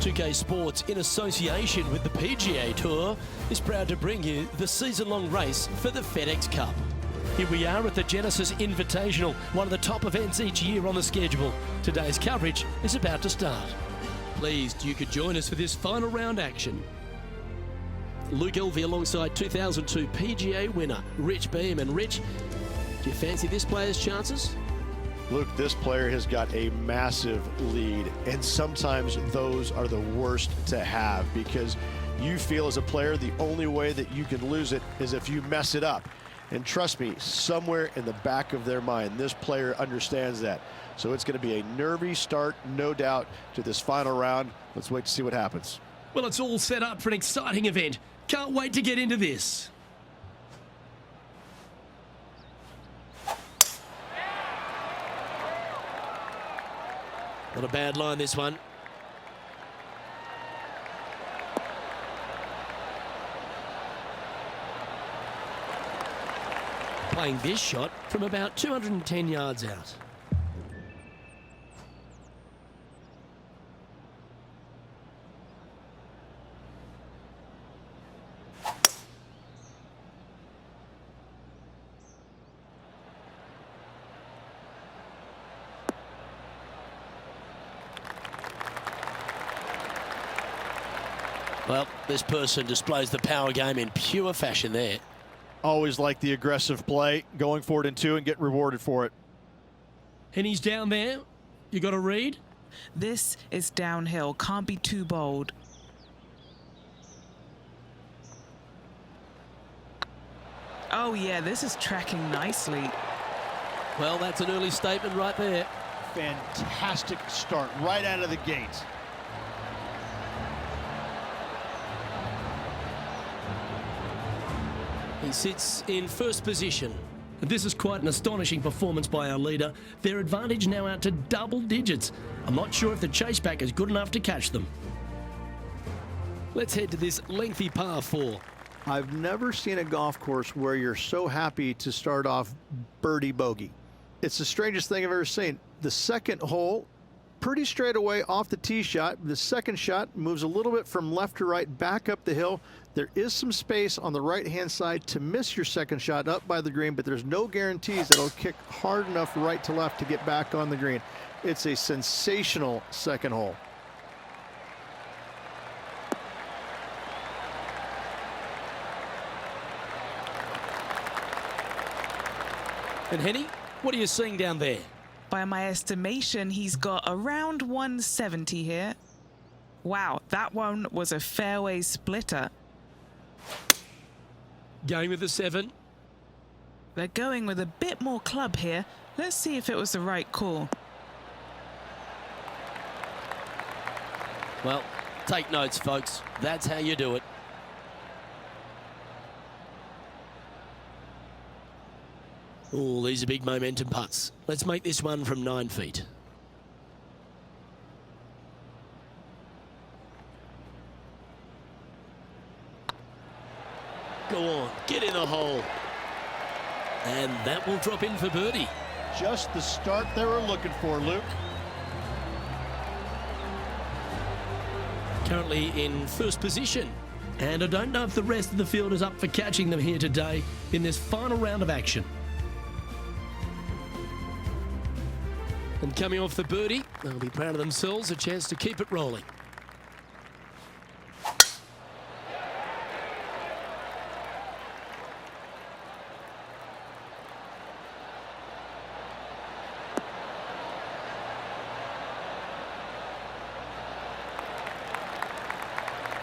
2K Sports, in association with the PGA Tour, is proud to bring you the season-long race for the FedEx Cup. Here we are at the Genesis Invitational, one of the top events each year on the schedule. Today's coverage is about to start. Pleased you could join us for this final round action. Luke Elvey alongside 2002 PGA winner Rich Beem. And Rich, do you fancy this player's chances? Luke, this player has got a massive lead, and sometimes those are the worst to have because you feel as a player the only way that you can lose it is if you mess it up. And trust me, somewhere in the back of their mind, this player understands that. So it's going to be a nervy start, no doubt, to this final round. Let's wait to see what happens. Well, it's all set up for an exciting event. Can't wait to get into this. Not a bad line, this one. Playing this shot from about 210 yards out. Well, this person displays the power game in pure fashion there. Always like the aggressive play, going for it in two and get rewarded for it. And he's down there. You got a read? This is downhill. Can't be too bold. Oh, yeah, this is tracking nicely. Well, that's an early statement right there. Fantastic start right out of the gate. He sits in first position. And this is quite an astonishing performance by our leader. Their advantage now out to double digits. I'm not sure if the chase back is good enough to catch them. Let's head to this lengthy par 4. I've never seen a golf course where you're so happy to start off birdie bogey. It's the strangest thing I've ever seen. The second hole, pretty straight away off the tee shot. The second shot moves a little bit from left to right, back up the hill. There is some space on the right-hand side to miss your second shot up by the green, but there's no guarantees that it'll kick hard enough right to left to get back on the green. It's a sensational second hole. And Henny, what are you seeing down there? By my estimation, he's got around 170 here. Wow, that one was a fairway splitter. Going with the 7. They're going with a bit more club here. Let's see if it was the right call. Well, take notes, folks. That's how you do it. Oh, these are big momentum putts. Let's make this one from 9 feet. Go on, get in the hole. And that will drop in for birdie. Just the start they were looking for, Luke. Currently in first position. And I don't know if the rest of the field is up for catching them here today in this final round of action. And coming off the birdie, they'll be proud of themselves, a chance to keep it rolling.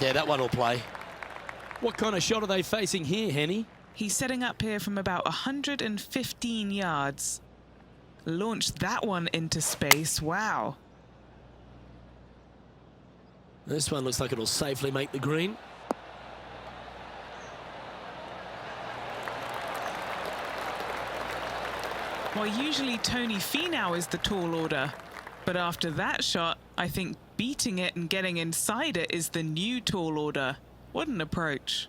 Yeah, that one will play. What kind of shot are they facing here, Henny? He's setting up here from about 115 yards. Launched that one into space. Wow. This one looks like it'll safely make the green. Well, usually Tony Finau is the tall order. But after that shot, I think beating it and getting inside it is the new tall order. What an approach.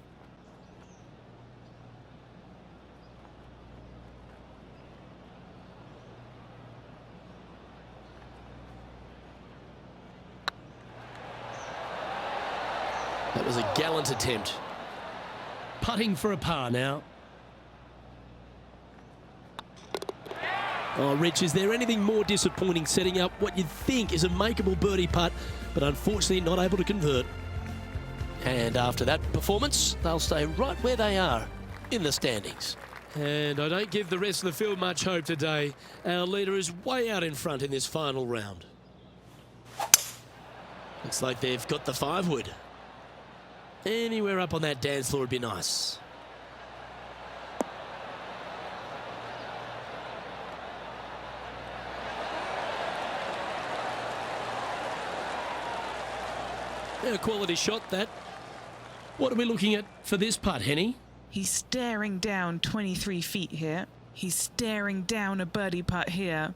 That was a gallant attempt. Putting for a par now. Oh, Rich, is there anything more disappointing setting up what you'd think is a makeable birdie putt, but unfortunately not able to convert? And after that performance, they'll stay right where they are in the standings. And I don't give the rest of the field much hope today. Our leader is way out in front in this final round. Looks like they've got the 5-wood. Anywhere up on that dance floor would be nice. A quality shot, that. What are we looking at for this putt, Henny? He's staring down 23 feet here. He's staring down a birdie putt here.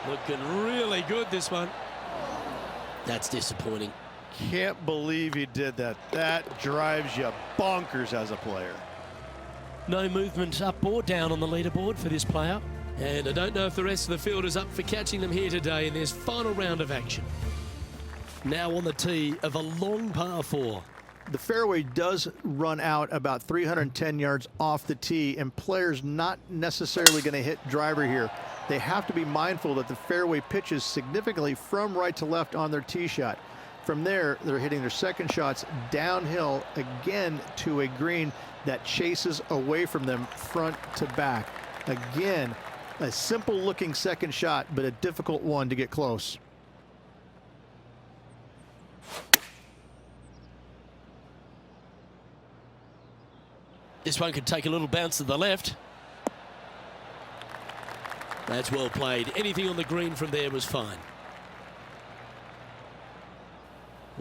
Looking really good, this one. That's disappointing. Can't believe he did that. That drives you bonkers as a player. No movement up or down on the leaderboard for this player. And I don't know if the rest of the field is up for catching them here today in this final round of action. Now on the tee of a long par 4. The fairway does run out about 310 yards off the tee, and players not necessarily going to hit driver here. They have to be mindful that the fairway pitches significantly from right to left on their tee shot. From there, they're hitting their second shots downhill again to a green that chases away from them front to back. Again, a simple looking second shot, but a difficult one to get close. This one could take a little bounce to the left. That's well played. Anything on the green from there was fine.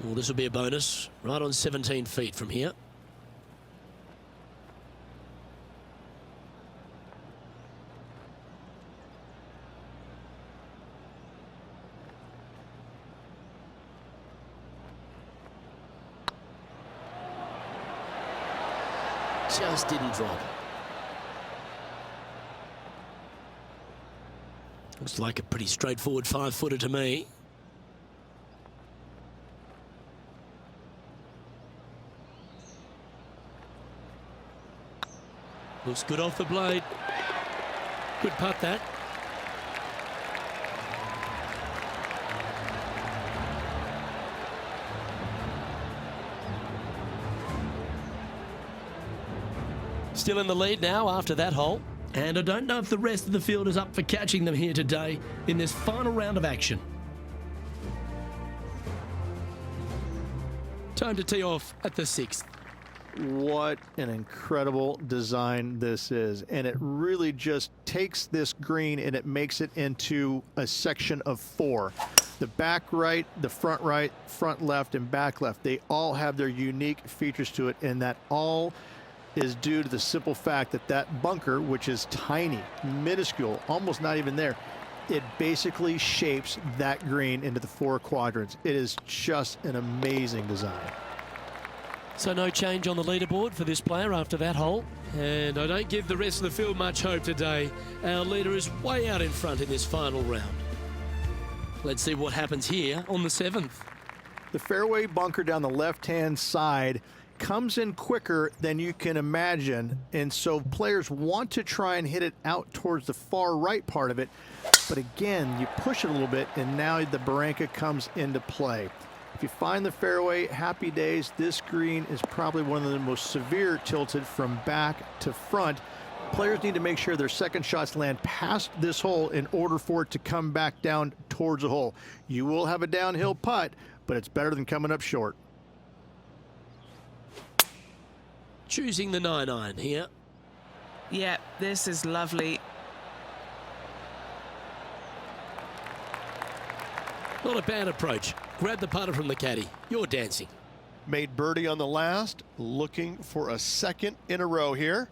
Well, this will be a bonus. Right on 17 feet from here. Just didn't drop. Looks like a pretty straightforward 5-footer to me. Looks good off the blade. Good putt, that. Still in the lead now after that hole. And I don't know if the rest of the field is up for catching them here today in this final round of action. Time to tee off at the 6th. What an incredible design this is. And it really just takes this green and it makes it into a section of 4. The back right, front left, and back left, they all have their unique features to it, and that all is due to the simple fact that that bunker, which is tiny, minuscule, almost not even there, it basically shapes that green into the 4 quadrants. It is just an amazing design. So no change on the leaderboard for this player after that hole. And I don't give the rest of the field much hope today. Our leader is way out in front in this final round. Let's see what happens here on the 7th. The fairway bunker down the left-hand side comes in quicker than you can imagine, and so players want to try and hit it out towards the far right part of it, but again, you push it a little bit and now the barranca comes into play. If you find the fairway, happy days. This green is probably one of the most severe tilted from back to front. Players need to make sure their second shots land past this hole in order for it to come back down towards the hole. You will have a downhill putt, but it's better than coming up short. Choosing the 9-iron here. Yeah, this is lovely. Not a bad approach. Grab the putter from the caddy. You're dancing. Made birdie on the last, looking for a second in a row here.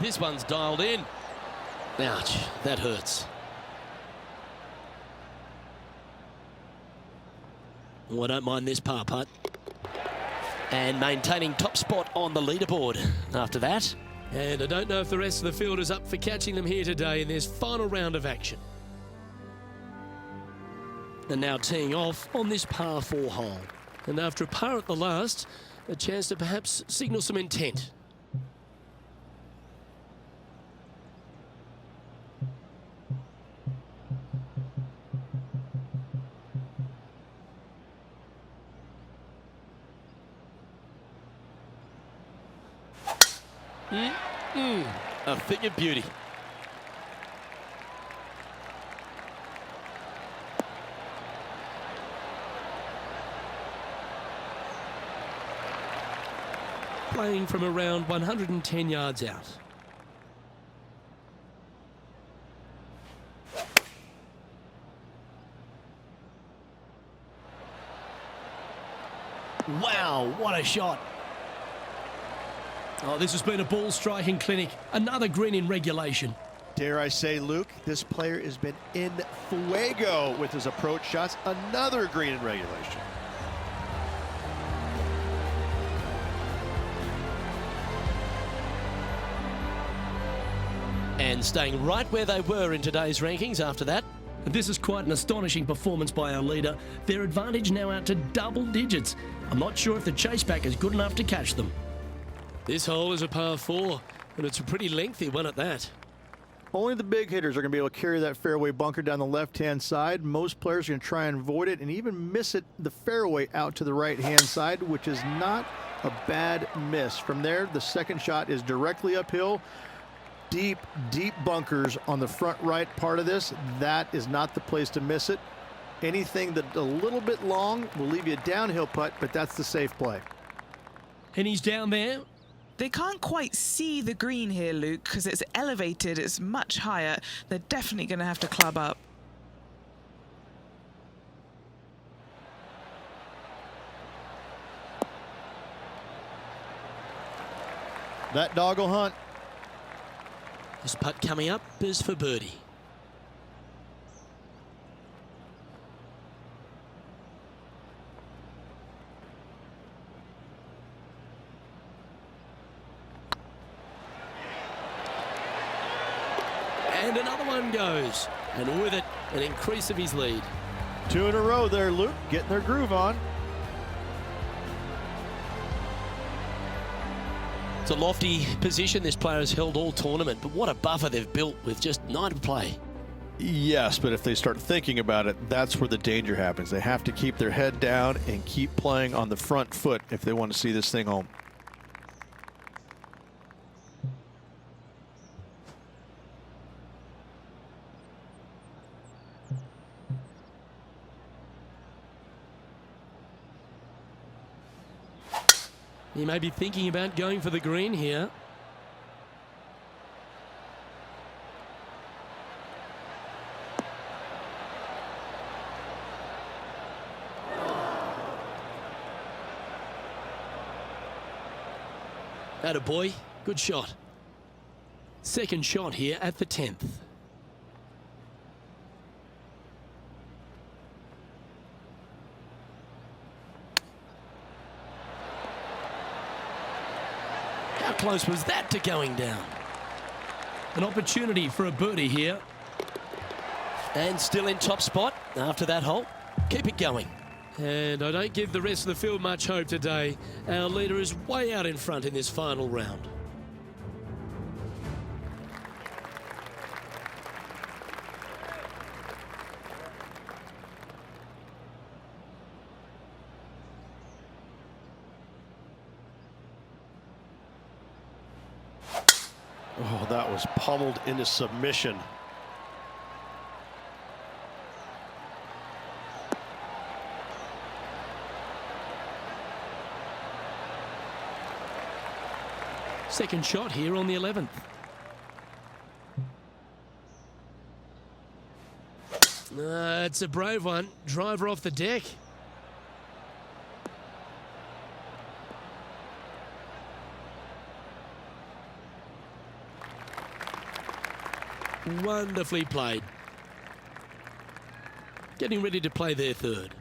This one's dialed in. Ouch, that hurts. Oh, I don't mind this par putt. And maintaining top spot on the leaderboard after that. And I don't know if the rest of the field is up for catching them here today in this final round of action. And now teeing off on this par 4 hole. And after a par at the last, a chance to perhaps signal some intent. A thing of beauty. Playing from around 110 yards out. Wow, what a shot. Oh, this has been a ball striking clinic. Another green in regulation. Dare I say, Luke, this player has been in fuego with his approach shots. Another green in regulation. And staying right where they were in today's rankings after that. This is quite an astonishing performance by our leader. Their advantage now out to double digits. I'm not sure if the chase back is good enough to catch them. This hole is a par 4, and it's a pretty lengthy one at that. Only the big hitters are going to be able to carry that fairway bunker down the left-hand side. Most players are going to try and avoid it and even miss it the fairway out to the right-hand side, which is not a bad miss. From there, the second shot is directly uphill. Deep, deep bunkers on the front right part of this. That is not the place to miss it. Anything that a little bit long will leave you a downhill putt, but that's the safe play. And he's down there. They can't quite see the green here, Luke, because it's elevated, it's much higher. They're definitely going to have to club up. That dog will hunt. This putt coming up is for birdie. And another one goes. And with it, an increase of his lead. 2 in a row there, Luke, getting their groove on. It's a lofty position this player has held all tournament, but what a buffer they've built with just 9 to play. Yes, but if they start thinking about it, that's where the danger happens. They have to keep their head down and keep playing on the front foot if they want to see this thing home. He may be thinking about going for the green here. Attaboy, good shot. Second shot here at the 10th. How close was that to going down? An opportunity for a birdie here. And still in top spot after that hole. Keep it going. And I don't give the rest of the field much hope today. Our leader is way out in front in this final round. Oh, that was pummeled into submission. Second shot here on the 11th. It's a brave one. Driver off the deck. Wonderfully played. Getting ready to play their third.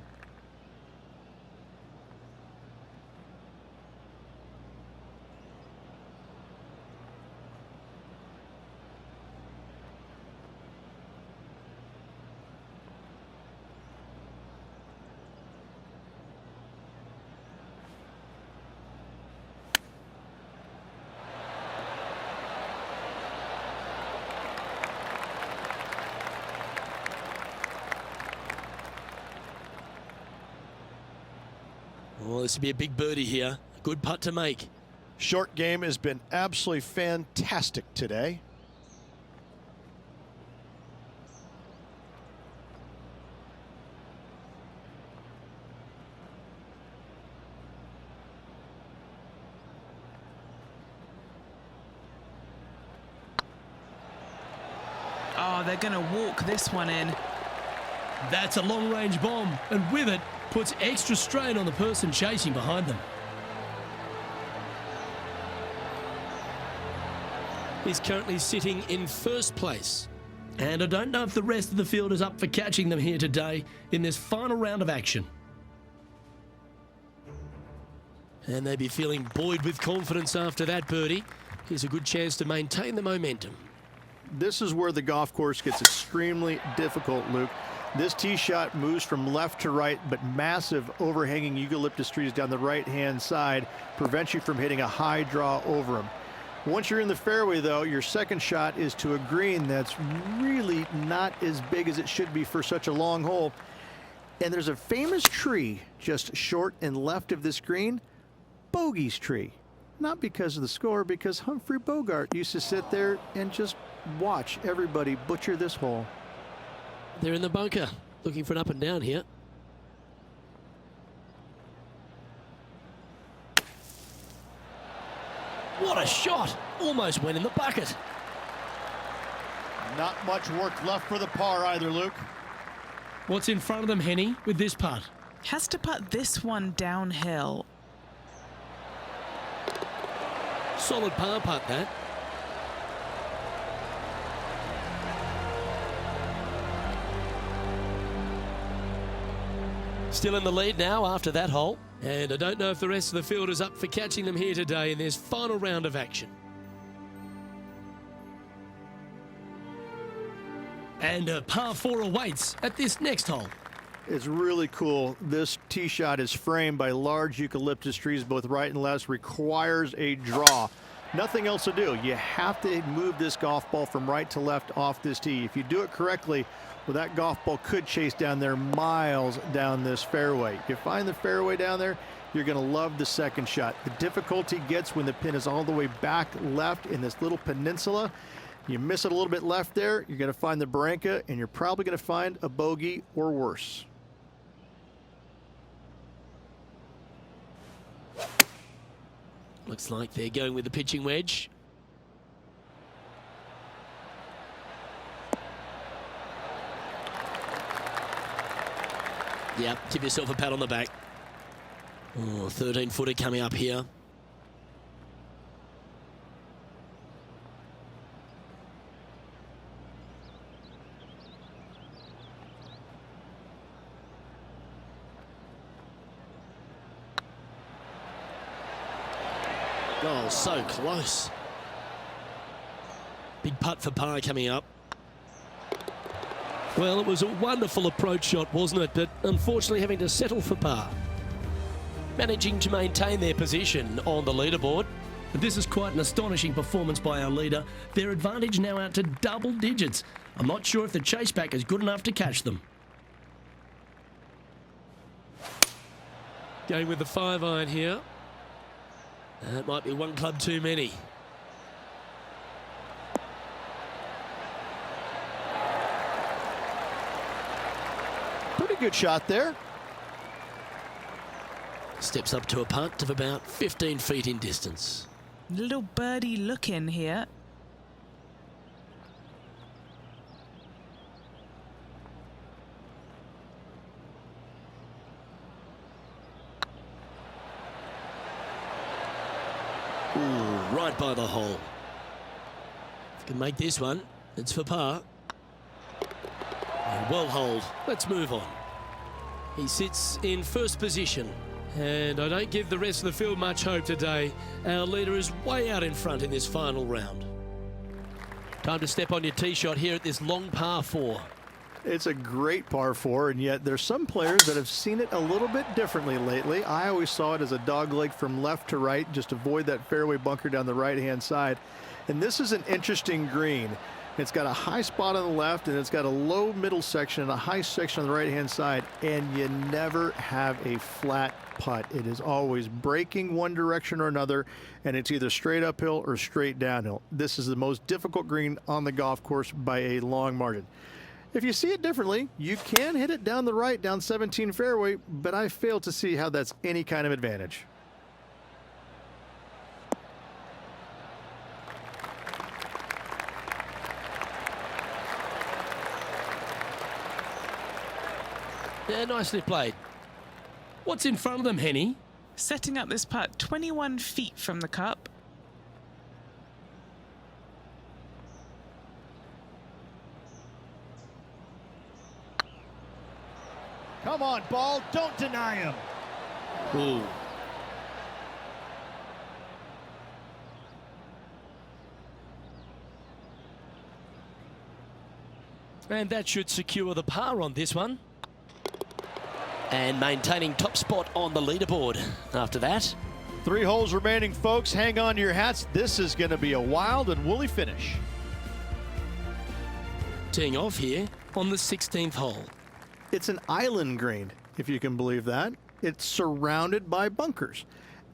Well, this would be a big birdie here. A good putt to make. Short game has been absolutely fantastic today. Oh, they're going to walk this one in. That's a long-range bomb, and with it, puts extra strain on the person chasing behind them. He's currently sitting in first place. And I don't know if the rest of the field is up for catching them here today in this final round of action. And they'd be feeling buoyed with confidence after that birdie. Here's a good chance to maintain the momentum. This is where the golf course gets extremely difficult, Luke. This tee shot moves from left to right, but massive overhanging eucalyptus trees down the right-hand side prevents you from hitting a high draw over them. Once you're in the fairway, though, your second shot is to a green that's really not as big as it should be for such a long hole. And there's a famous tree just short and left of this green, Bogey's tree. Not because of the score, because Humphrey Bogart used to sit there and just watch everybody butcher this hole. They're in the bunker, looking for an up and down here. What a shot! Almost went in the bucket. Not much work left for the par either, Luke. What's in front of them, Henny, with this putt? Has to putt this one downhill. Solid par putt, that. Still in the lead now after that hole. And I don't know if the rest of the field is up for catching them here today in this final round of action. And a par 4 awaits at this next hole. It's really cool. This tee shot is framed by large eucalyptus trees, both right and left, requires a draw. Nothing else to do. You have to move this golf ball from right to left off this tee. If you do it correctly, well, that golf ball could chase down there miles down this fairway. If you find the fairway down there, you're going to love the second shot. The difficulty gets when the pin is all the way back left in this little peninsula. You miss it a little bit left there, you're going to find the barranca, and you're probably going to find a bogey or worse. Looks like they're going with the pitching wedge. Yep, give yourself a pat on the back. Oh, 13-footer coming up here. Oh, so close. Big putt for par coming up. Well, it was a wonderful approach shot, wasn't it? But unfortunately having to settle for par. Managing to maintain their position on the leaderboard. But this is quite an astonishing performance by our leader. Their advantage now out to double digits. I'm not sure if the chase back is good enough to catch them. Going with the 5-iron here. That might be one club too many. Pretty good shot there. Steps up to a putt of about 15 feet in distance. Little birdie look in here. Ooh, right by the hole. If you can make this one, It's for par. And well hold. Let's move on. He sits in first position. And I don't give the rest of the field much hope today. Our leader is way out in front in this final round. Time to step on your tee shot here at this long par 4. It's a great par 4, and yet there's some players that have seen it a little bit differently lately. I always saw it as a dogleg from left to right, just avoid that fairway bunker down the right-hand side. And this is an interesting green. It's got a high spot on the left, and it's got a low middle section and a high section on the right-hand side, and you never have a flat putt. It is always breaking one direction or another, and it's either straight uphill or straight downhill. This is the most difficult green on the golf course by a long margin. If you see it differently, you can hit it down the right, down 17 fairway, but I fail to see how that's any kind of advantage. Yeah, nicely played. What's in front of them, Henny? Setting up this putt 21 feet from the cup. Come on, ball. Don't deny him. Ooh. And that should secure the par on this one. And maintaining top spot on the leaderboard after that. 3 holes remaining, folks. Hang on to your hats. This is going to be a wild and woolly finish. Teeing off here on the 16th hole. It's an island green, if you can believe that. It's surrounded by bunkers.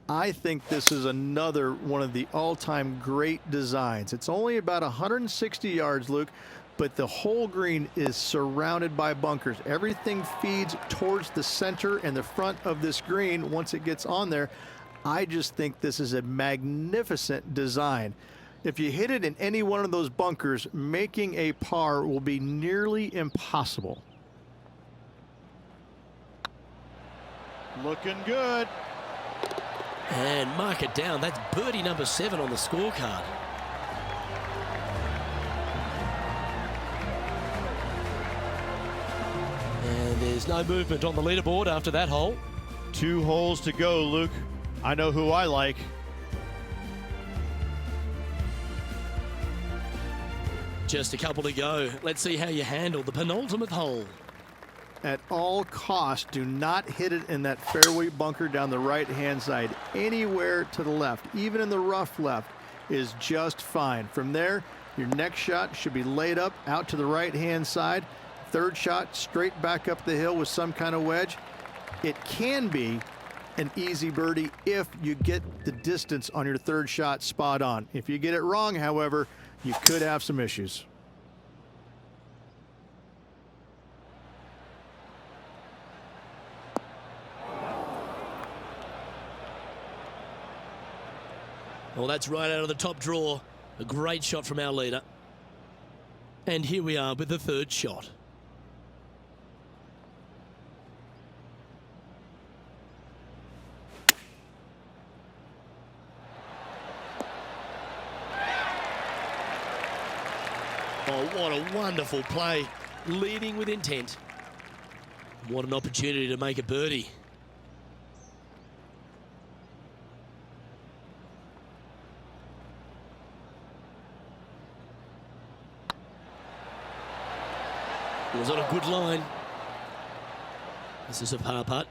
I think this is another one of the all-time great designs. It's only about 160 yards, Luke, but the whole green is surrounded by bunkers. Everything feeds towards the center and the front of this green once it gets on there. I just think this is a magnificent design. If you hit it in any one of those bunkers, making a par will be nearly impossible. Looking good. And mark it down. That's birdie number 7 on the scorecard. And there's no movement on the leaderboard after that hole. 2 holes to go, Luke. I know who I like. Just a couple to go. Let's see how you handle the penultimate hole. At all costs, do not hit it in that fairway bunker down the right-hand side. Anywhere to the left, even in the rough left, is just fine. From there, your next shot should be laid up out to the right-hand side. Third shot, straight back up the hill with some kind of wedge. It can be an easy birdie if you get the distance on your third shot spot on. If you get it wrong, however, you could have some issues. Well, that's right out of the top drawer. A great shot from our leader. And here we are with the third shot. Oh, what a wonderful play. Leading with intent. What an opportunity to make a birdie. It was on a good line. This is a par putt.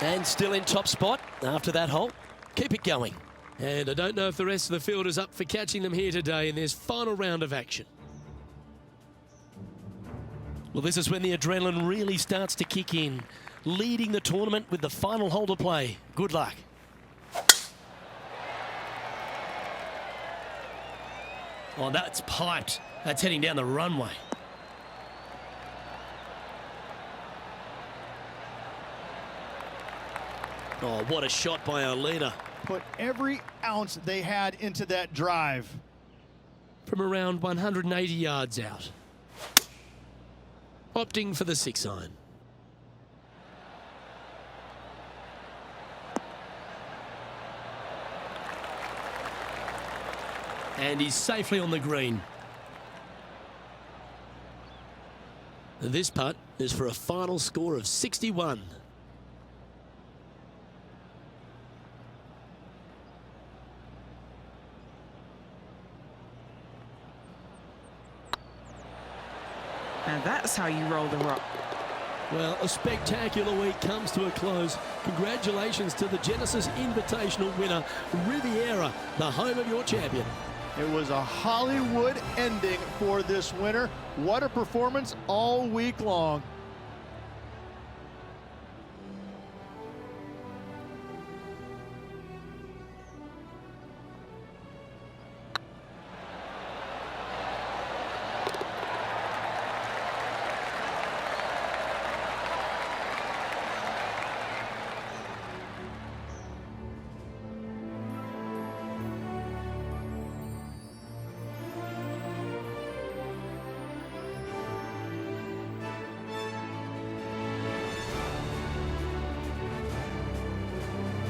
And still in top spot after that hole. Keep it going. And I don't know if the rest of the field is up for catching them here today in this final round of action. Well, this is when the adrenaline really starts to kick in. Leading the tournament with the final hole to play. Good luck. Oh, that's piped. That's heading down the runway. Oh, what a shot by our leader. Put every ounce they had into that drive. From around 180 yards out. Opting for the 6-iron. And he's safely on the green. This putt is for a final score of 61. Now that's how you roll the rock. Well, a spectacular week comes to a close. Congratulations to the Genesis Invitational winner, Riviera, the home of your champion. It was a Hollywood ending for this winner. What a performance all week long.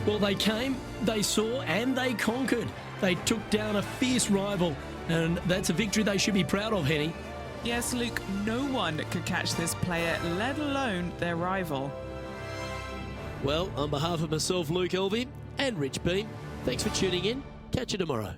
Well, they came, they saw, and they conquered. They took down a fierce rival, and that's a victory they should be proud of, Henny. Yes, Luke, no one could catch this player, let alone their rival. Well, on behalf of myself, Luke Elvey, and Rich Beam, thanks for tuning in. Catch you tomorrow.